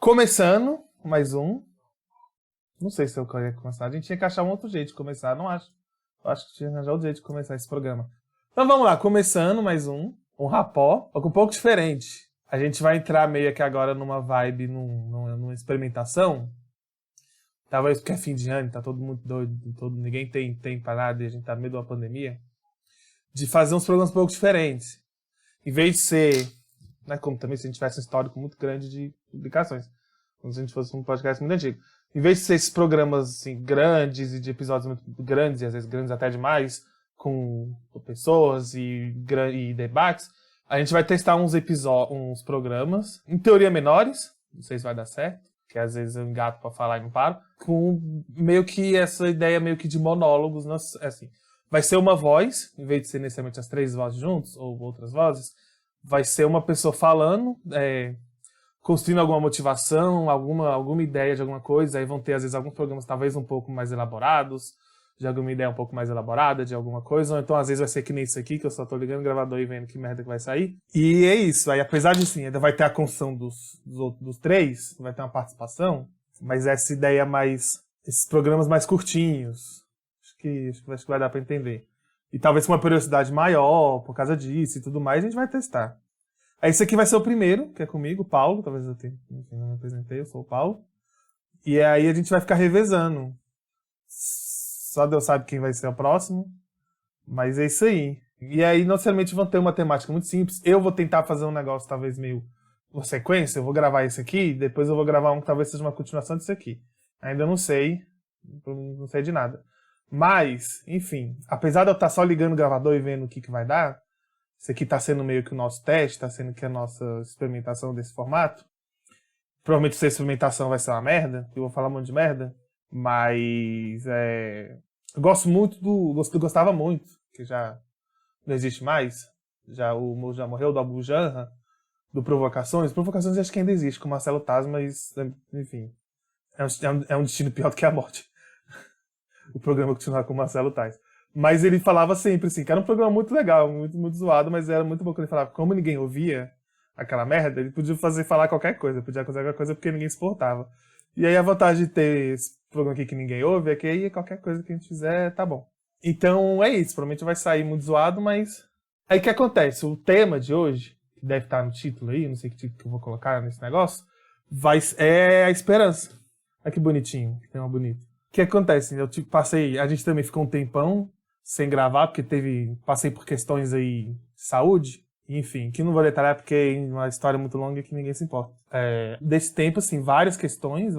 Começando mais um. Não sei se eu queria começar. A gente tinha que achar um outro jeito de começar, não acho. Eu acho que tinha que arranjar outro jeito de começar esse programa. Então vamos lá, começando mais um rapó, um pouco diferente. A gente vai entrar meio que agora numa vibe, numa experimentação. Talvez porque é fim de ano, tá todo mundo doido, ninguém tem parada e a gente tá no meio de uma pandemia. De fazer uns programas um pouco diferentes. Em vez de ser, né, como também se a gente tivesse um histórico muito grande de publicações. Como se a gente fosse um podcast muito antigo. Em vez de ser esses programas assim, grandes e de episódios muito grandes, e às vezes grandes até demais, com pessoas e debates, a gente vai testar uns programas, em teoria menores, não sei se vai dar certo, que às vezes eu engato pra falar e não paro, com meio que essa ideia meio que de monólogos, assim. Vai ser uma voz, em vez de ser necessariamente as três vozes juntos, ou outras vozes, vai ser uma pessoa falando, construindo alguma motivação, alguma ideia de alguma coisa, aí vão ter às vezes alguns programas talvez um pouco mais elaborados, de alguma ideia um pouco mais elaborada de alguma coisa, ou então às vezes vai ser que nem isso aqui, que eu só tô ligando o gravador e vendo que merda que vai sair. E é isso, aí apesar de sim, ainda vai ter a construção dos três, vai ter uma participação, mas essa ideia mais, esses programas mais curtinhos, acho que vai dar pra entender. E talvez com uma periodicidade maior, por causa disso e tudo mais, a gente vai testar. Aí esse aqui vai ser o primeiro, que é comigo, o Paulo, talvez eu tenha, enfim, não me apresentei, eu sou o Paulo. E aí a gente vai ficar revezando. Só Deus sabe quem vai ser o próximo, mas é isso aí. E aí, não necessariamente vão ter uma temática muito simples. Eu vou tentar fazer um negócio talvez meio uma sequência, eu vou gravar esse aqui, depois eu vou gravar um que talvez seja uma continuação desse aqui. Ainda não sei de nada. Mas, enfim, apesar de eu estar só ligando o gravador e vendo o que vai dar, isso aqui está sendo meio que o nosso teste, está sendo que a nossa experimentação desse formato. Provavelmente essa experimentação vai ser uma merda, eu vou falar um monte de merda, mas eu gosto muito gostava muito, que já não existe mais, já morreu, do Abu Janra, do Provocações. Provocações acho que ainda existe, com o Marcelo Taz, mas, enfim, é um destino pior do que a morte. O programa continuar com o Marcelo Taz. Mas ele falava sempre assim, que era um programa muito legal, muito, muito zoado, mas era muito bom quando ele falava, como ninguém ouvia aquela merda, ele podia falar qualquer coisa, podia fazer qualquer coisa porque ninguém se importava. E aí a vantagem de ter esse programa aqui que ninguém ouve é que aí qualquer coisa que a gente fizer, tá bom. Então é isso, provavelmente vai sair muito zoado, mas... Aí o que acontece? O tema de hoje, que deve estar no título aí, não sei que título que eu vou colocar nesse negócio, é a esperança. Olha que bonitinho, que tema bonito. O que acontece? Eu a gente também ficou um tempão sem gravar, porque passei por questões aí de saúde, enfim, que não vou detalhar porque é uma história muito longa que ninguém se importa. Desse tempo, assim, várias questões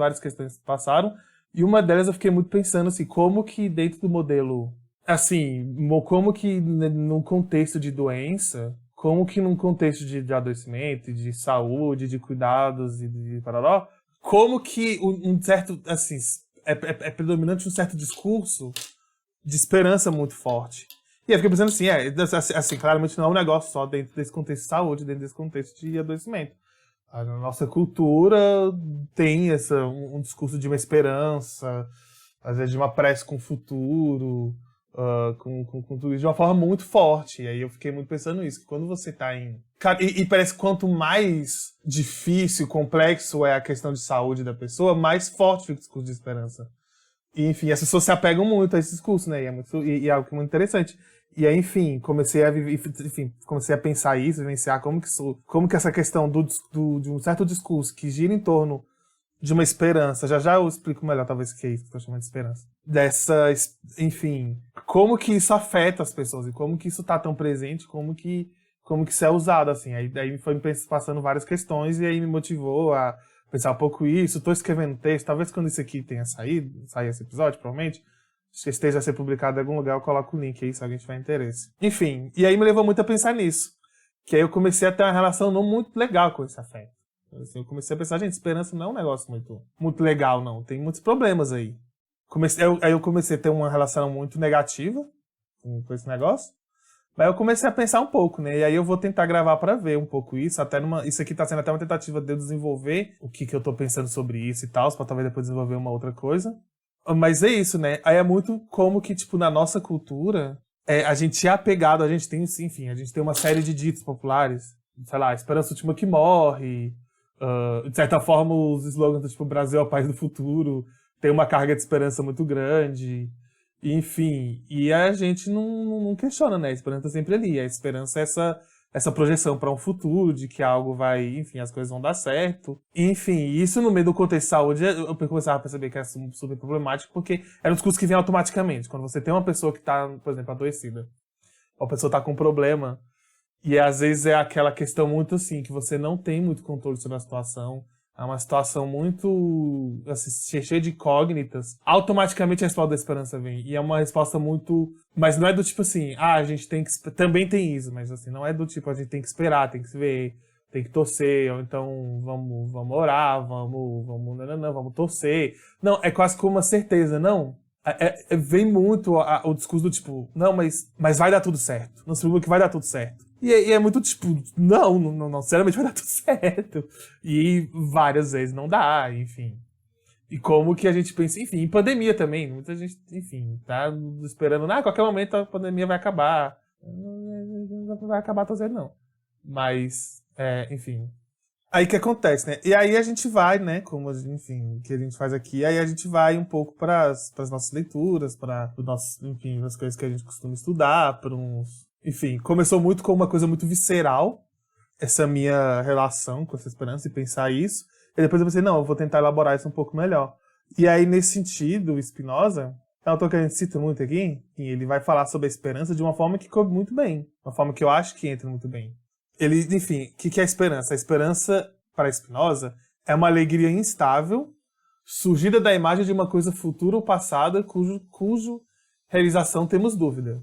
passaram, e uma delas eu fiquei muito pensando, assim, como que dentro do modelo, assim, como que num contexto de doença, como que num contexto de adoecimento, de saúde, de cuidados e de pararó, como que um certo, assim, é predominante um certo discurso de esperança muito forte. E eu fiquei pensando assim, claramente não é um negócio só dentro desse contexto de saúde, dentro desse contexto de adoecimento. A nossa cultura tem um discurso de uma esperança, às vezes de uma prece com o futuro, com tudo isso, de uma forma muito forte. E aí eu fiquei muito pensando nisso, que quando você tá em... E parece que quanto mais difícil, complexo é a questão de saúde da pessoa, mais forte fica o discurso de esperança. E, enfim, as pessoas se apegam muito a esse discurso, né? E é algo muito interessante. E aí, enfim, comecei a pensar isso, vivenciar como que essa questão de um certo discurso que gira em torno de uma esperança, já eu explico melhor, talvez, o que é isso que eu estou chamando de esperança. Enfim, como que isso afeta as pessoas e como que isso tá tão presente, como que isso é usado, assim. Aí foi me passando várias questões e aí me motivou a pensar um pouco isso. Estou escrevendo texto, talvez quando isso aqui tenha sair esse episódio, provavelmente, se esse texto vai ser publicado em algum lugar, eu coloco o link aí se alguém tiver interesse. Enfim, e aí me levou muito a pensar nisso. Que aí eu comecei a ter uma relação não muito legal com esse afeto. Assim, eu comecei a pensar, gente, esperança não é um negócio muito legal, não. Tem muitos problemas aí. Aí eu comecei a ter uma relação muito negativa com esse negócio. Mas eu comecei a pensar um pouco, né? E aí eu vou tentar gravar pra ver um pouco isso. Isso aqui tá sendo até uma tentativa de eu desenvolver o que eu tô pensando sobre isso e tal, pra talvez depois desenvolver uma outra coisa. Mas é isso, né? Aí é muito como que, tipo, na nossa cultura, a gente é apegado, a gente tem uma série de ditos populares. Sei lá, esperança última que morre, De certa forma, os slogans do tipo Brasil é o país do futuro tem uma carga de esperança muito grande. Enfim, e a gente não questiona, né? A esperança tá sempre ali. A esperança é essa projeção para um futuro, de que algo vai, enfim, as coisas vão dar certo. Enfim, isso no meio do contexto de saúde, eu começava a perceber que era super problemático, porque era um discurso que vem automaticamente. Quando você tem uma pessoa que tá, por exemplo, adoecida, ou a pessoa tá com um problema, e às vezes é aquela questão muito assim, que você não tem muito controle sobre a situação, é uma situação muito assim, cheia de incógnitas, automaticamente a resposta da esperança vem. E é uma resposta muito... Mas não é do tipo assim, a gente tem que... Também tem isso, mas assim, não é do tipo, a gente tem que esperar, tem que se ver, tem que torcer, ou então vamos orar, vamos torcer. Não, é quase como uma certeza, não. Vem muito o discurso do tipo, não, mas vai dar tudo certo. Não se preocupa que vai dar tudo certo. E é muito tipo, não, sinceramente vai dar tudo certo. E várias vezes não dá, enfim. E como que a gente pensa, enfim, em pandemia também. Muita gente, enfim, tá esperando, a qualquer momento a pandemia vai acabar. Não vai acabar, tô dizendo não. Mas, enfim. Aí que acontece, né? E aí a gente vai, né, como, enfim, que a gente faz aqui, aí a gente vai um pouco para as nossas leituras, para os nossos, enfim, as coisas que a gente costuma estudar, para uns... Enfim, começou muito com uma coisa muito visceral, essa minha relação com essa esperança e pensar isso. E depois eu pensei, não, eu vou tentar elaborar isso um pouco melhor. E aí, nesse sentido, o Spinoza, é um autor que a gente cita muito aqui, e ele vai falar sobre a esperança de uma forma que coube muito bem. Uma forma que eu acho que entra muito bem. Ele, enfim, o que é a esperança? A esperança, para Spinoza, é uma alegria instável, surgida da imagem de uma coisa futura ou passada, cujo realização temos dúvida.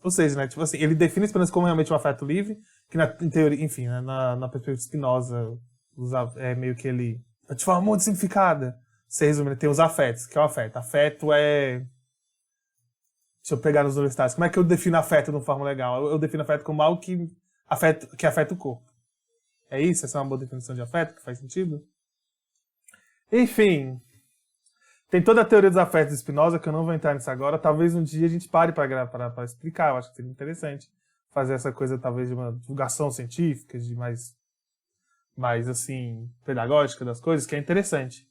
Ou seja, né, tipo assim, ele define a esperança como realmente um afeto livre, que em teoria, enfim, né, na perspectiva de Spinoza, é meio que ele... De forma muito simplificada, você resume, tem os afetos, que é o afeto. Afeto é... Deixa eu pegar nos universitários. Como é que eu defino afeto de uma forma legal? Eu defino afeto como algo que afeta o corpo. É isso? Essa é uma boa definição de afeto, que faz sentido? Enfim... Tem toda a teoria dos afetos de Spinoza, que eu não vou entrar nisso agora. Talvez um dia a gente pare para explicar. Eu acho que seria interessante fazer essa coisa, talvez, de uma divulgação científica, de mais assim, pedagógica das coisas, que é interessante.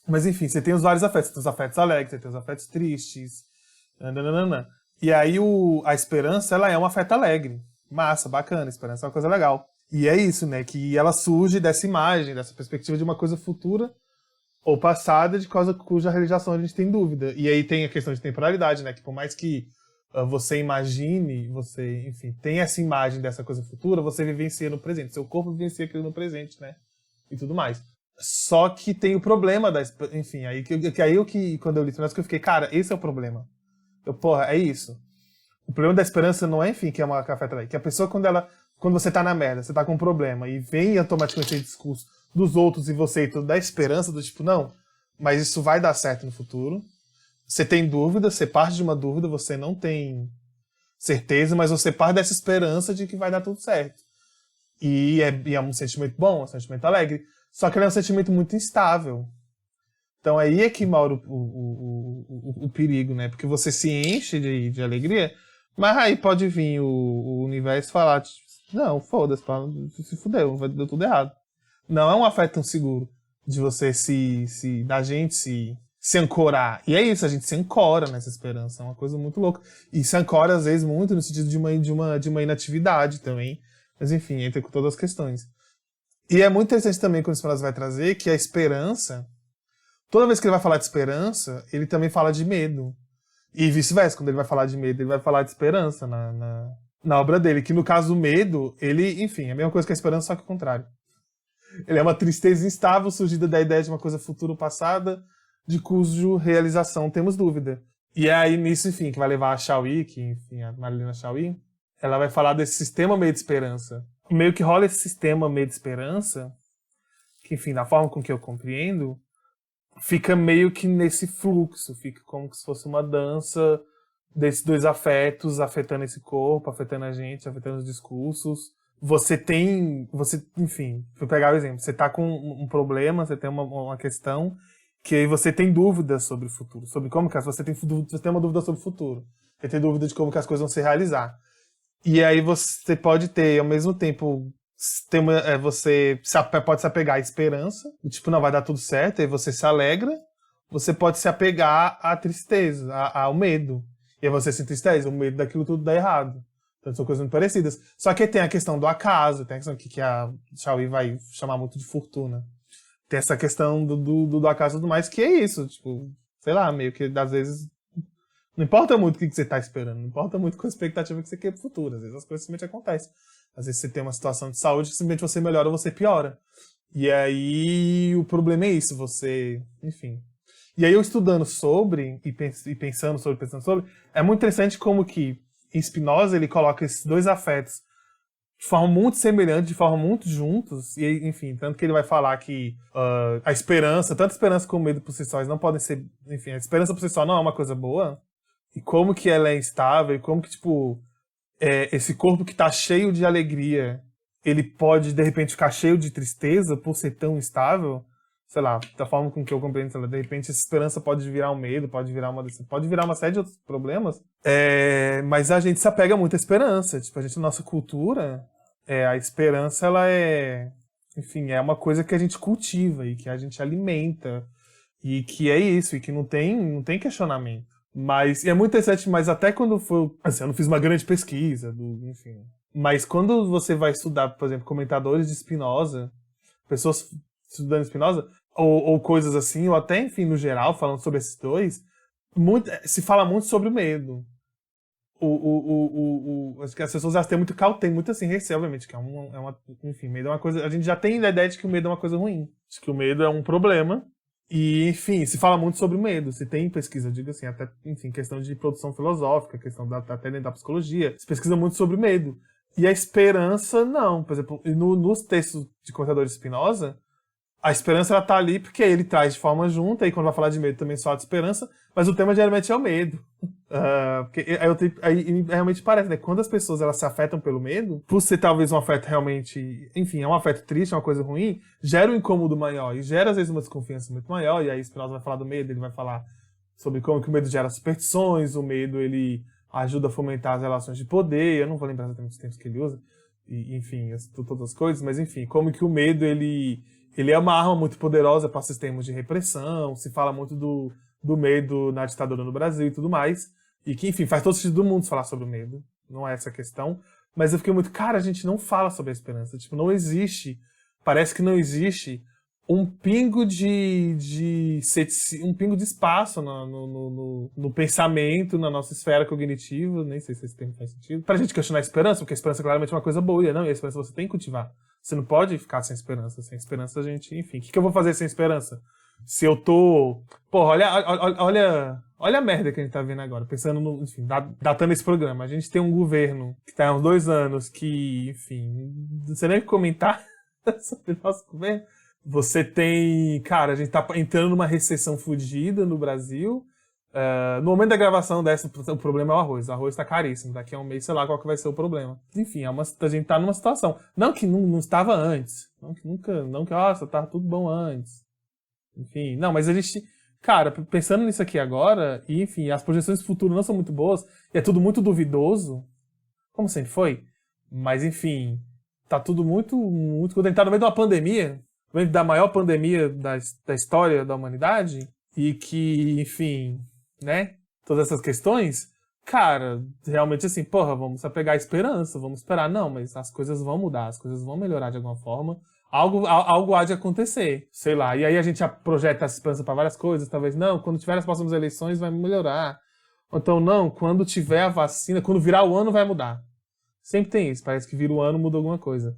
Mas, enfim, você tem os vários afetos. Você tem os afetos alegres, você tem os afetos tristes. Nananana. E aí a esperança, ela é um afeto alegre. Massa, bacana. A esperança é uma coisa legal. E é isso, né? Que ela surge dessa imagem, dessa perspectiva de uma coisa futura ou passada, de causa cuja realização a gente tem dúvida. E aí tem a questão de temporalidade, né? Que por mais que você imagine, você, enfim, tem essa imagem dessa coisa futura, você vivencia no presente. Seu corpo vivencia aquilo no presente, né? E tudo mais. Só que tem o problema enfim, quando eu li isso, que eu fiquei, cara, esse é o problema. Porra, é isso. O problema da esperança não é, enfim, que é uma café que a pessoa, quando você tá na merda, você tá com um problema, e vem automaticamente esse discurso dos outros e você e tudo, da esperança, do tipo, não, mas isso vai dar certo no futuro. Você tem dúvida, você parte de uma dúvida, você não tem certeza, mas você parte dessa esperança de que vai dar tudo certo. E é um sentimento bom, é um sentimento alegre, só que ele é um sentimento muito instável. Então aí é que mora o perigo, né? Porque você se enche de alegria, mas aí pode vir o universo falar, tipo, não, foda-se, se fudeu, deu tudo errado. Não é um afeto tão seguro de você da gente se ancorar. E é isso, a gente se ancora nessa esperança, é uma coisa muito louca. E se ancora, às vezes, muito no sentido de uma inatividade também. Mas, enfim, entra com todas as questões. E é muito interessante também quando o Spinoza vai trazer que a esperança, toda vez que ele vai falar de esperança, ele também fala de medo. E vice-versa, quando ele vai falar de medo, ele vai falar de esperança na obra dele. Que no caso, o medo, ele, enfim, é a mesma coisa que a esperança, só que o contrário. Ele é uma tristeza instável surgida da ideia de uma coisa futura ou passada, de cujo realização temos dúvida. E é aí nisso, enfim, que vai levar a Chauí, que, enfim, a Marilena Chauí, ela vai falar desse sistema meio de esperança. Meio que rola esse sistema meio de esperança, que, enfim, da forma com que eu compreendo, fica meio que nesse fluxo, fica como se fosse uma dança desses dois afetos, afetando esse corpo, afetando a gente, afetando os discursos. Enfim, vou pegar o exemplo, você tá com um problema, você tem uma questão, que aí você tem dúvidas sobre o futuro, sobre como que você tem uma dúvida sobre o futuro, você tem dúvida de como que as coisas vão se realizar. E aí você pode ter, ao mesmo tempo, Você pode se apegar à esperança, tipo, não, vai dar tudo certo, aí você se alegra. Você pode se apegar à tristeza, ao medo. E aí você se entristece, o medo daquilo tudo dar errado. Então são coisas muito parecidas. Só que tem a questão do acaso, tem a questão que a Xiaoyi vai chamar muito de fortuna. Tem essa questão do acaso e tudo mais, que é isso, tipo, sei lá, meio que às vezes não importa muito o que você tá esperando, não importa muito com a expectativa que você quer pro futuro. Às vezes as coisas simplesmente acontecem. Às vezes você tem uma situação de saúde que simplesmente você melhora ou você piora. E aí o problema é isso, você, enfim. E aí eu estudando sobre, e pensando sobre, é muito interessante como que em Spinoza ele coloca esses dois afetos de forma muito semelhante, de forma muito juntos, e enfim, tanto que ele vai falar que a esperança, tanto a esperança como o medo por si só, eles não podem ser, enfim, a esperança por si só não é uma coisa boa, e como que ela é instável, e como que, tipo, esse corpo que tá cheio de alegria, ele pode, de repente, ficar cheio de tristeza por ser tão instável. Sei lá, da forma com que eu compreendo, sei lá, de repente essa esperança pode virar um medo, pode virar uma série de outros problemas. Mas a gente se apega muito à esperança. Tipo, a gente, na nossa cultura, a esperança, ela enfim, é uma coisa que a gente cultiva e que a gente alimenta. E que é isso, e que não tem questionamento. Mas, e é muito interessante, mas até quando foi, assim, eu não fiz uma grande pesquisa, enfim. Mas quando você vai estudar, por exemplo, comentadores de Spinoza, pessoas estudando Spinoza, ou coisas assim, ou até, enfim, no geral, falando sobre esses dois, se fala muito sobre o medo. Acho que as pessoas já têm muito assim, receio, obviamente, que enfim, medo é uma coisa, a gente já tem a ideia de que o medo é uma coisa ruim, de que o medo é um problema, e, enfim, se fala muito sobre o medo, se tem pesquisa, eu digo assim, até, enfim, questão de produção filosófica, questão até dentro da psicologia, se pesquisa muito sobre o medo. E a esperança, não. Por exemplo, nos textos de comentadores de Spinoza, a esperança ela tá ali porque ele traz de forma junta, e quando vai falar de medo também só de esperança, mas o tema geralmente é o medo. Porque aí realmente parece, né? Quando as pessoas elas se afetam pelo medo, por ser talvez um afeto realmente, enfim, é um afeto triste, é uma coisa ruim, gera um incômodo maior, e gera às vezes uma desconfiança muito maior, e aí Spinoza vai falar do medo, ele vai falar sobre como que o medo gera superstições, o medo ele ajuda a fomentar as relações de poder, eu não vou lembrar exatamente os termos que ele usa, e, enfim, todas as coisas, mas enfim, como que o medo ele é uma arma muito poderosa para sistemas de repressão, se fala muito do medo na ditadura no Brasil e tudo mais, e que, enfim, faz todo sentido do mundo falar sobre o medo, não é essa a questão, mas eu fiquei muito, cara, a gente não fala sobre a esperança, tipo, não existe, parece que não existe um pingo um pingo de espaço no pensamento, na nossa esfera cognitiva, nem sei se esse termo faz sentido, pra gente questionar a esperança, porque a esperança claramente é uma coisa boa, não, e a esperança você tem que cultivar. Você não pode ficar sem esperança. Sem esperança, a gente, enfim, o que eu vou fazer sem esperança? Se eu tô... Porra, olha a merda que a gente tá vendo agora, pensando no, enfim, datando esse programa. A gente tem um governo que tá há uns 2 anos que, enfim, não sei nem o que comentar sobre o nosso governo. Você tem... Cara, a gente tá entrando numa recessão fodida no Brasil. No momento da gravação dessa, o problema é o arroz. O arroz tá caríssimo. Daqui a um mês, sei lá qual que vai ser o problema. Enfim, a gente tá numa situação. Não que não estava antes. Não que, nossa, tava tudo bom antes. Enfim, não, mas a gente... Cara, pensando nisso aqui agora, e enfim, as projeções do futuro não são muito boas, e é tudo muito duvidoso, como sempre foi. Mas enfim, tá tudo muito... Quando a gente tá no meio de uma pandemia, no meio da maior pandemia da história da humanidade, e que, enfim... né? Todas essas questões, cara, realmente assim, porra, vamos apegar a esperança, vamos esperar. Não, mas as coisas vão mudar, as coisas vão melhorar de alguma forma. Algo há de acontecer, sei lá. E aí a gente já projeta essa esperança para várias coisas, talvez, não, quando tiver as próximas eleições vai melhorar. Ou então, não, quando tiver a vacina, quando virar o ano vai mudar. Sempre tem isso, parece que vira o ano, muda alguma coisa.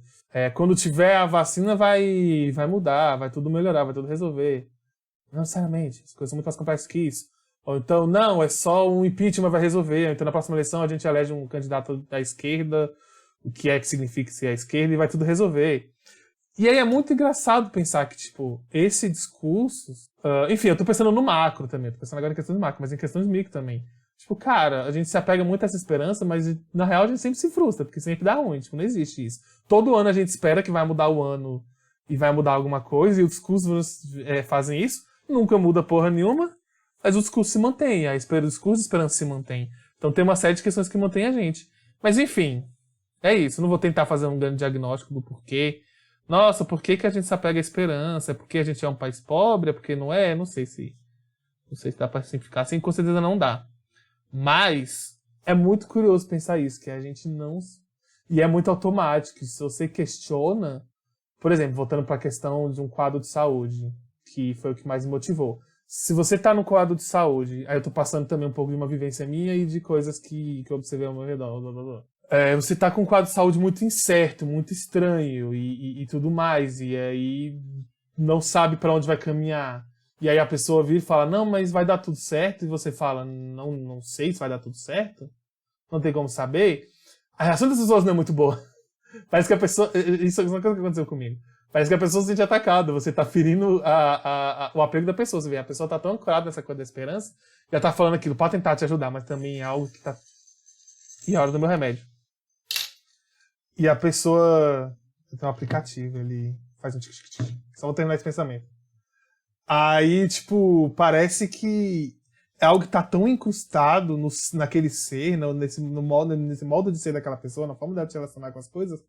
Quando tiver a vacina vai mudar, vai tudo melhorar, vai tudo resolver. Não necessariamente, as coisas são muito mais complexas que isso. Ou então, não, é só um impeachment vai resolver. Ou então, na próxima eleição, a gente elege um candidato da esquerda, o que é que significa ser a esquerda, e vai tudo resolver. E aí é muito engraçado pensar que, tipo, esse discurso... enfim, eu tô pensando no macro também. Eu tô pensando agora em questões macro, mas em questões micro também. Tipo, cara, a gente se apega muito a essa esperança, mas na real a gente sempre se frustra, porque sempre dá ruim. Tipo, não existe isso. Todo ano a gente espera que vai mudar o ano e vai mudar alguma coisa, e os discursos fazem isso. Nunca muda porra nenhuma. Mas o discurso se mantém, o discurso de esperança se mantém. Então tem uma série de questões que mantém a gente. Mas enfim, É isso, não vou tentar fazer um grande diagnóstico do porquê. Nossa, por que que a gente se apega à esperança? É porque a gente é um país pobre? É porque não é? Não sei se dá pra simplificar assim, com certeza não dá. Mas é muito curioso pensar isso, que a gente não... E é muito automático. Se você questiona... Por exemplo, voltando para a questão de um quadro de saúde, que foi o que mais me motivou. Se você tá no quadro de saúde, aí eu tô passando também um pouco de uma vivência minha e de coisas que eu observei ao meu redor, blá, blá, blá. Você tá com um quadro de saúde muito incerto, muito estranho e tudo mais, e aí não sabe para onde vai caminhar. E aí a pessoa vira e fala, não, mas vai dar tudo certo, e você fala, não, não sei se vai dar tudo certo, não tem como saber. A reação das pessoas não é muito boa. Parece que a pessoa... Isso é uma coisa que aconteceu comigo. Parece que a pessoa se sente atacada. Você tá ferindo o apego da pessoa. Você vê, a pessoa tá tão ancorada nessa coisa da esperança, já tá falando aquilo pra tentar te ajudar, mas também é algo que tá... E é a hora do meu remédio. E a pessoa... Tem um aplicativo, ele faz um tic-tic-tic. Só vou terminar esse pensamento. Aí, tipo, parece que é algo que tá tão incrustado naquele ser, nesse modo de ser daquela pessoa, na forma dela de se relacionar com as coisas.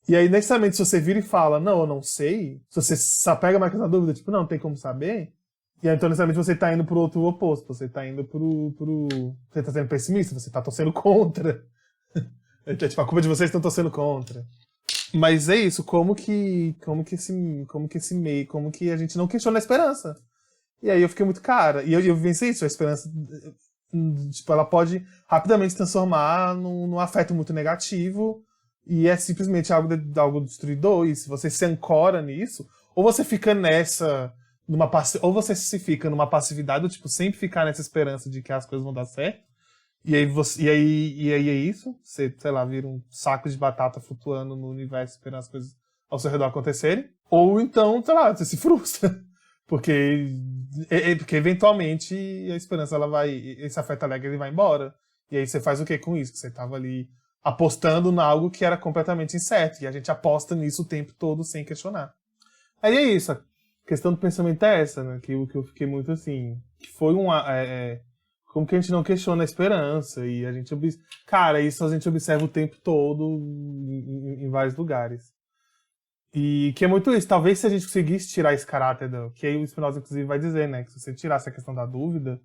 E aí, necessariamente, se você vira e fala, não, eu não sei, se você se apega mais na dúvida, tipo, não tem como saber, e aí, então, necessariamente, você tá indo pro outro oposto, você tá indo Você tá sendo pessimista, você tá torcendo contra. É tipo, a culpa de vocês estão torcendo contra. Mas é isso, como que esse meio, como que a gente não questiona a esperança? E aí eu fiquei muito, cara, e eu vivenciei isso, a esperança, tipo, ela pode rapidamente se transformar num afeto muito negativo, e é simplesmente algo destruidor, e se você se ancora nisso, ou você fica ou você se fica numa passividade, do tipo, sempre ficar nessa esperança de que as coisas vão dar certo, e aí é isso, você, sei lá, vira um saco de batata flutuando no universo esperando as coisas ao seu redor acontecerem, ou então, sei lá, você se frustra. Porque eventualmente a esperança, esse afeto alegre, ele vai embora. E aí você faz o que com isso? Que você tava ali apostando em algo que era completamente incerto. E a gente aposta nisso o tempo todo sem questionar. Aí é isso. A questão do pensamento é essa, né? Que eu fiquei muito assim. Que foi como que a gente não questiona a esperança? E a gente... Cara, isso a gente observa o tempo todo em vários lugares. E que é muito isso. Talvez se a gente conseguisse tirar esse caráter, que aí o Spinoza, inclusive, vai dizer, né? Que se você tirasse a questão da dúvida,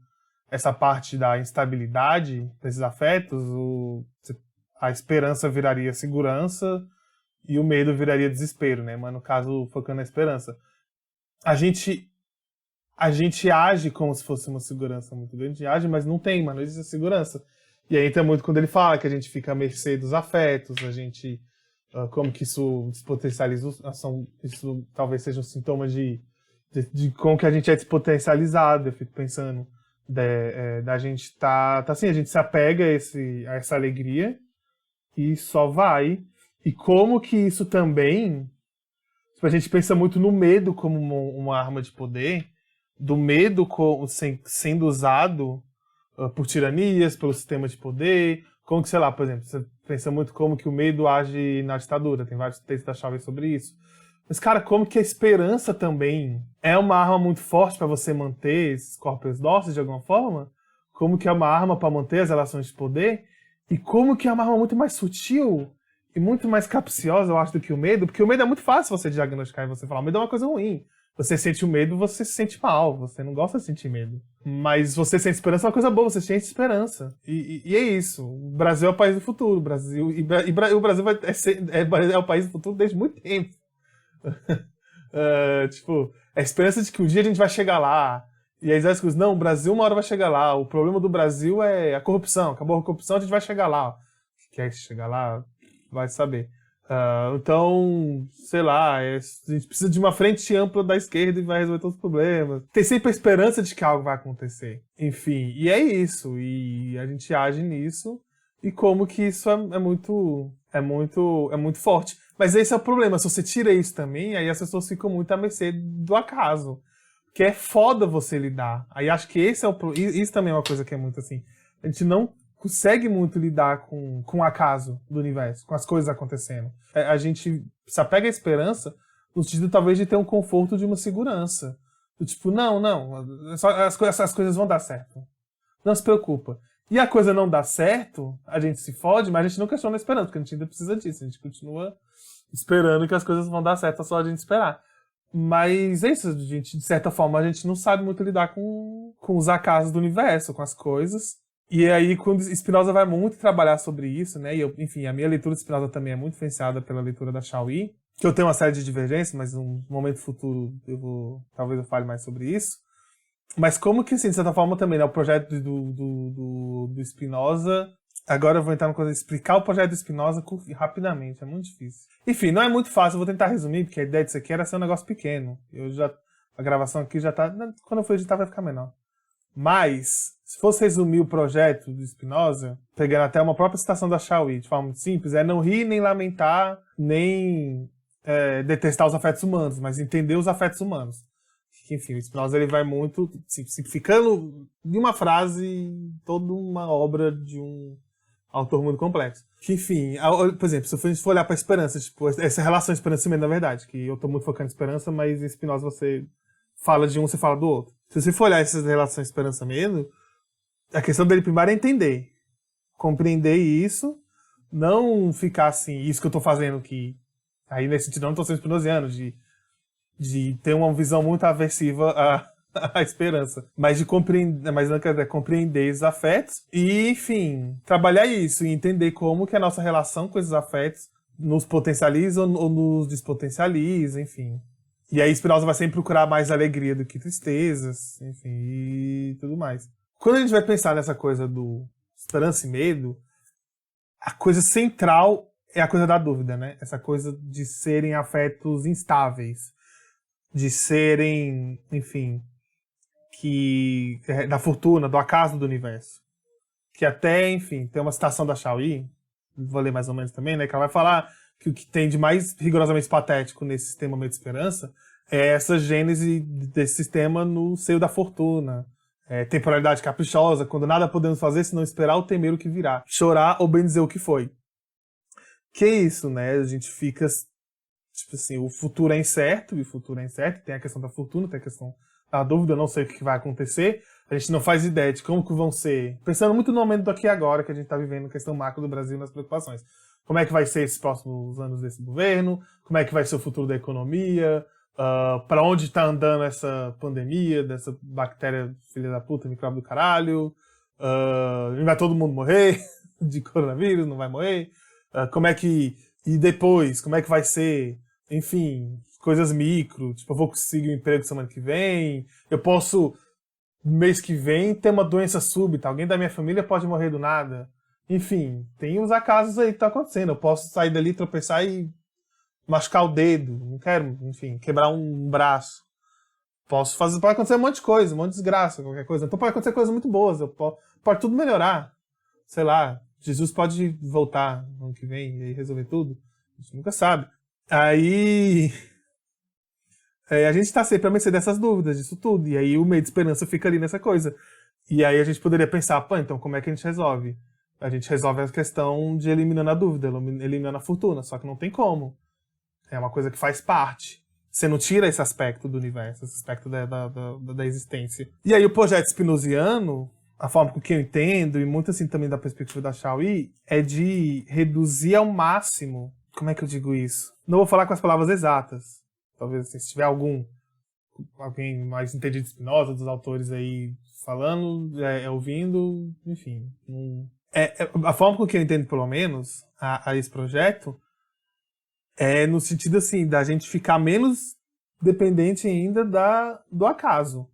essa parte da instabilidade desses afetos, a esperança viraria segurança e o medo viraria desespero, né? Mas no caso, focando na esperança. A gente age como se fosse uma segurança muito grande, age, mas não tem, mano, não existe segurança. E aí entra muito quando ele fala que a gente fica à mercê dos afetos, a gente... como que isso despotencializa, isso talvez seja um sintoma de como que a gente é despotencializado. Eu fico pensando da gente tá assim, a gente se apega a essa alegria e só vai. E como que isso também, tipo, a gente pensa muito no medo como uma arma de poder, do medo sendo usado por tiranias, pelo sistema de poder. Como que, sei lá, por exemplo, você pensa muito como que o medo age na ditadura, tem vários textos da Chávez sobre isso. Mas, cara, como que a esperança também é uma arma muito forte para você manter esses corpos dóceis de alguma forma? Como que é uma arma para manter as relações de poder? E como que é uma arma muito mais sutil e muito mais capciosa, eu acho, do que o medo? Porque o medo é muito fácil você diagnosticar e você falar, o medo é uma coisa ruim. Você sente o medo, você se sente mal, você não gosta de sentir medo. Mas você sente esperança é uma coisa boa, você sente esperança. E é isso. O Brasil é o país do futuro. O Brasil é o país do futuro desde muito tempo. Tipo, a esperança de que um dia a gente vai chegar lá. E aí as coisas, não, o Brasil uma hora vai chegar lá. O problema do Brasil é a corrupção. Acabou a corrupção, a gente vai chegar lá. O que quer chegar lá, vai saber. Então, sei lá, a gente precisa de uma frente ampla da esquerda e vai resolver todos os problemas. Tem sempre a esperança de que algo vai acontecer. Enfim, e é isso. E a gente age nisso. E como que isso é muito forte. Mas esse é o problema. Se você tira isso também, aí as pessoas ficam muito à mercê do acaso. Que é foda você lidar. Aí acho que isso também é uma coisa que é muito assim. A gente não consegue muito lidar com o acaso do universo, com as coisas acontecendo. A gente se apega à esperança no sentido, talvez, de ter um conforto de uma segurança. Do tipo, não, essas coisas vão dar certo. Não se preocupa. E a coisa não dá certo, a gente se fode, mas a gente não questiona a esperança, porque a gente ainda precisa disso. A gente continua esperando que as coisas vão dar certo, é só a gente esperar. Mas é isso, a gente, de certa forma, a gente não sabe muito lidar com os acasos do universo, com as coisas. E aí, quando Spinoza vai muito trabalhar sobre isso, né? E eu, enfim, a minha leitura de Spinoza também é muito influenciada pela leitura da Shaui, que eu tenho uma série de divergências, mas num momento futuro talvez eu fale mais sobre isso. Mas como que, assim, de certa forma também, né? O projeto do Spinoza. Agora eu vou entrar numa coisa, explicar o projeto do Spinoza rapidamente, é muito difícil. Enfim, não é muito fácil, eu vou tentar resumir, porque a ideia disso aqui era ser um negócio pequeno. A gravação aqui já tá. Quando eu for editar vai ficar menor. Mas, se fosse resumir o projeto do Spinoza, pegando até uma própria citação da Shaui, de forma muito simples, é não rir, nem lamentar, nem detestar os afetos humanos, mas entender os afetos humanos. Que, enfim, o Spinoza ele vai muito simplificando de uma frase toda uma obra de um autor muito complexo. Que, enfim, por exemplo, se eu for olhar para a esperança, tipo, essa relação esperança-medo, na verdade, que eu estou muito focando em esperança, mas em Spinoza você fala de um, você fala do outro. Se você for olhar essas relações esperança-medo, a questão dele primeiro é entender, compreender isso, não ficar assim, isso que eu estou fazendo, que aí nesse sentido eu não estou sendo spinoziano, de ter uma visão muito aversiva à esperança, mas de compreender, mas não quer dizer, compreender os afetos e, enfim, trabalhar isso e entender como que a nossa relação com esses afetos nos potencializa ou nos despotencializa, enfim. E aí Spinoza vai sempre procurar mais alegria do que tristezas, enfim, e tudo mais. Quando a gente vai pensar nessa coisa do esperança e medo, a coisa central é a coisa da dúvida, né? Essa coisa de serem afetos instáveis, de serem, enfim, da fortuna, do acaso do universo. Que até, enfim, tem uma citação da Shaui, vou ler mais ou menos também, né? Que ela vai falar que o que tem de mais rigorosamente patético nesse sistema meio de esperança é essa gênese desse sistema no seio da fortuna. Temporalidade caprichosa, quando nada podemos fazer senão esperar ou temer o que virá. Chorar ou bem dizer o que foi. Que isso, né? A gente fica, tipo assim, o futuro é incerto, tem a questão da fortuna, tem a questão da dúvida, eu não sei o que vai acontecer, a gente não faz ideia de como que vão ser, pensando muito no momento do aqui e agora que a gente está vivendo, questão macro do Brasil nas preocupações. Como é que vai ser esses próximos anos desse governo? Como é que vai ser o futuro da economia? Para onde está andando essa pandemia, dessa bactéria filha da puta, micróbio do caralho? Vai todo mundo morrer de coronavírus? Não vai morrer? E depois, como é que vai ser? Enfim, coisas micro, tipo, eu vou conseguir um emprego semana que vem, eu posso, mês que vem, ter uma doença súbita, alguém da minha família pode morrer do nada. Enfim, tem uns acasos aí que tá acontecendo, eu posso sair dali, tropeçar e machucar o dedo, não quero, enfim, quebrar um braço. Pode acontecer um monte de coisa, um monte de desgraça, qualquer coisa. Então pode acontecer coisas muito boas, pode tudo melhorar. Sei lá, Jesus pode voltar no ano que vem e aí resolver tudo. A gente nunca sabe. Aí a gente tá sempre a mercê dessas dúvidas, disso tudo. E aí o meio de esperança fica ali nessa coisa. E aí a gente poderia pensar, pô, então como é que a gente resolve? A gente resolve a questão de eliminando a dúvida, eliminando a fortuna, só que não tem como. É uma coisa que faz parte. Você não tira esse aspecto do universo, esse aspecto da existência. E aí o projeto spinoziano, a forma com que eu entendo, e muito assim também da perspectiva da Shaui, é de reduzir ao máximo. Como é que eu digo isso? Não vou falar com as palavras exatas. Talvez assim, se tiver alguém mais entendido de Spinoza, dos autores aí falando, ouvindo, enfim. A forma com que eu entendo, pelo menos, a esse projeto, é no sentido assim, da gente ficar menos dependente ainda do acaso.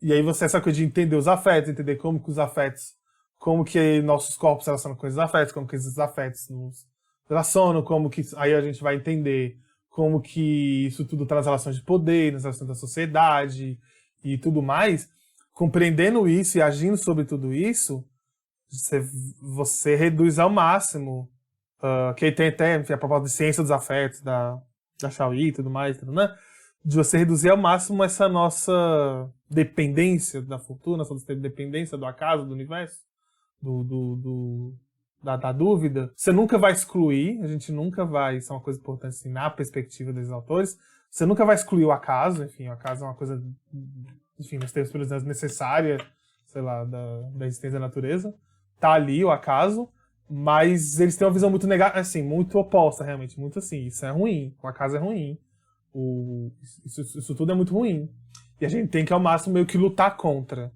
E aí essa coisa de entender os afetos, entender como que os afetos, como que nossos corpos se relacionam com esses afetos, como que esses afetos nos relacionam, como que aí a gente vai entender como que isso tudo traz relações de poder, nas relações da sociedade e tudo mais. Compreendendo isso e agindo sobre tudo isso, você reduz ao máximo, que aí tem até a proposta de ciência dos afetos, da Shaui e tudo mais, né? De você reduzir ao máximo essa nossa dependência da fortuna, essa dependência do acaso, do universo, da dúvida. Você nunca vai excluir, a gente nunca vai, isso é uma coisa importante assim, na perspectiva dos autores, você nunca vai excluir o acaso, enfim, o acaso é uma coisa, enfim, nós temos, por exemplo, necessária, sei lá, da existência da natureza, tá ali, o acaso, mas eles têm uma visão muito negativa, assim, muito oposta, realmente, muito assim, isso é ruim, o acaso é ruim, isso tudo é muito ruim. E a gente tem que, ao máximo, meio que lutar contra.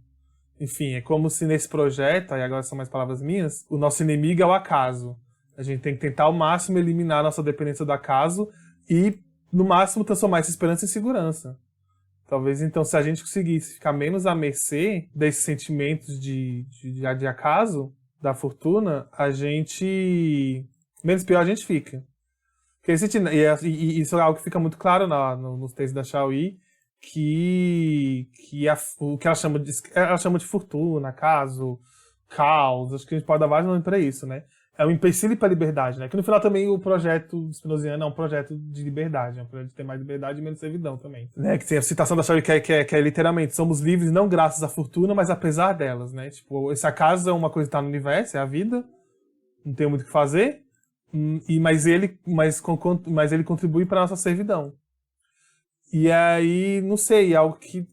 Enfim, é como se nesse projeto, e agora são mais palavras minhas, o nosso inimigo é o acaso. A gente tem que tentar ao máximo eliminar a nossa dependência do acaso e, no máximo, transformar essa esperança em segurança. Talvez, então, se a gente conseguisse ficar menos à mercê desses sentimentos de acaso, da fortuna, a gente... menos pior a gente fica. Porque e isso é algo que fica muito claro nos textos da Xiaoyi, o que ela chama de fortuna, acaso, caos, acho que a gente pode dar vários nomes para isso, né? É um empecilho para a liberdade, né? Que no final também o projeto spinoziano é um projeto de liberdade, é um projeto de ter mais liberdade e menos servidão também. Né? Que tem a citação da Xiaoyi que é literalmente, somos livres não graças à fortuna, mas apesar delas, né? Tipo, esse acaso é uma coisa que está no universo, é a vida, não tem muito o que fazer, mas ele contribui para a nossa servidão. E aí, não sei, é algo que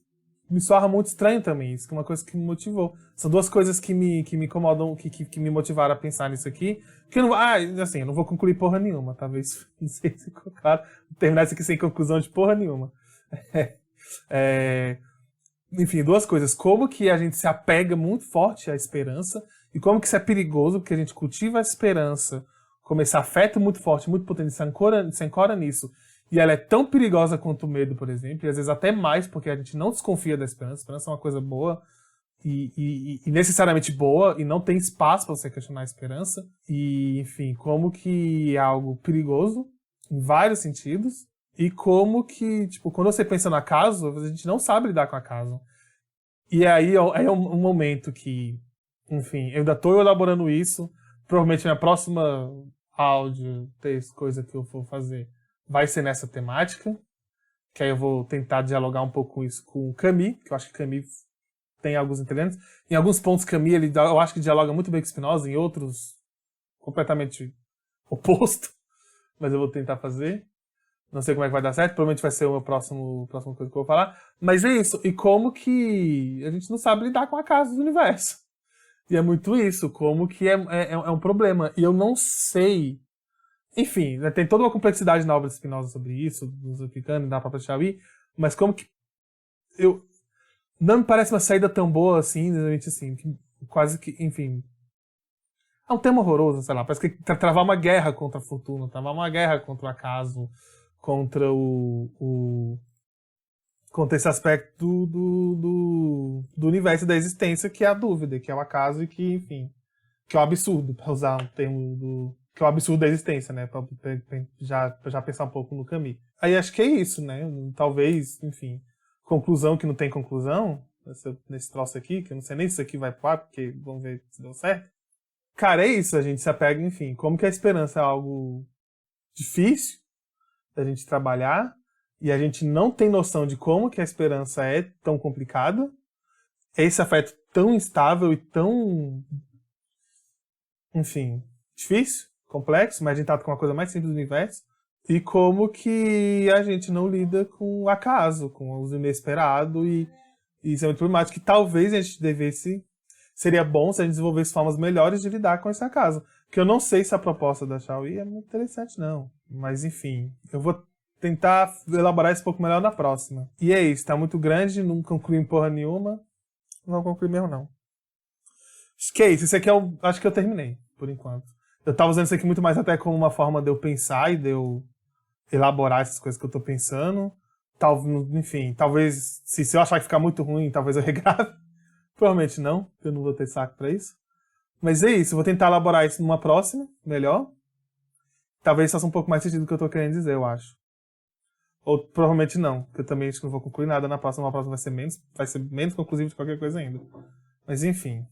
me soa muito estranho também. Isso que é uma coisa que me motivou. São duas coisas que me incomodam, que me motivaram a pensar nisso aqui. Que eu não, assim, eu não vou concluir porra nenhuma. Talvez, não sei se ficou claro, terminar isso aqui sem conclusão de porra nenhuma. Enfim, duas coisas. Como que a gente se apega muito forte à esperança e como que isso é perigoso, porque a gente cultiva a esperança, como esse afeto muito forte, muito potente, se ancora nisso. E ela é tão perigosa quanto o medo, por exemplo, e às vezes até mais, porque a gente não desconfia da esperança. A esperança é uma coisa boa e necessariamente boa, e não tem espaço para você questionar a esperança. E, enfim, como que é algo perigoso, em vários sentidos, e como que, tipo, quando você pensa no acaso, a gente não sabe lidar com o acaso. E aí é um momento que, enfim, eu ainda estou elaborando isso. Provavelmente minha próxima áudio, texto, coisa que eu for fazer, vai ser nessa temática, que aí eu vou tentar dialogar um pouco com isso com o Camus, que eu acho que Camus tem alguns interessantes. Em alguns pontos, Camus, eu acho que dialoga muito bem com Spinoza, em outros, completamente oposto, mas eu vou tentar fazer. Não sei como é que vai dar certo, provavelmente vai ser a próxima coisa que eu vou falar. Mas é isso, e como que a gente não sabe lidar com a casa do universo. E é muito isso, como que é um problema. E eu não sei... Enfim, né, tem toda uma complexidade na obra de Spinoza sobre isso, dos africanos, da própria Xiaoyi, mas como que não me parece uma saída tão boa assim, exatamente assim, que quase que, enfim, é um tema horroroso, sei lá, parece que travar uma guerra contra a fortuna, travar uma guerra contra o acaso, contra contra esse aspecto do universo da existência, que é a dúvida, que é o acaso e que, enfim, que é o absurdo, para usar um termo que é o absurdo da existência, né? Pra já pensar um pouco no Camus. Aí acho que é isso, né? Talvez, enfim, conclusão que não tem conclusão, nesse troço aqui, que eu não sei nem se isso aqui vai pro ar, porque vamos ver se deu certo. Cara, é isso, a gente se apega, enfim, como que a esperança é algo difícil da gente trabalhar, e a gente não tem noção de como que a esperança é tão complicada, é esse afeto tão instável e tão, enfim, difícil, complexo, mas a gente tá com uma coisa mais simples do universo, e como que a gente não lida com o acaso, com o inesperado, e isso é muito problemático, que talvez a gente seria bom se a gente desenvolvesse formas melhores de lidar com esse acaso. Que eu não sei se a proposta da Xiaoyi é muito interessante, não. Mas, enfim, eu vou tentar elaborar isso um pouco melhor na próxima. E é isso, tá muito grande, não concluí em porra nenhuma. Não vou concluir mesmo, não. Acho que é isso, aqui acho que eu terminei, por enquanto. Eu tava usando isso aqui muito mais até como uma forma de eu pensar e de eu elaborar essas coisas que eu tô pensando. Enfim, talvez, se eu achar que ficar muito ruim, talvez eu regrave. Provavelmente não, eu não vou ter saco pra isso. Mas é isso, eu vou tentar elaborar isso numa próxima, melhor. Talvez faça um pouco mais sentido do que eu tô querendo dizer, eu acho. Ou provavelmente não, porque eu também acho que não vou concluir nada na próxima. A próxima vai ser menos conclusivo de qualquer coisa ainda. Mas enfim.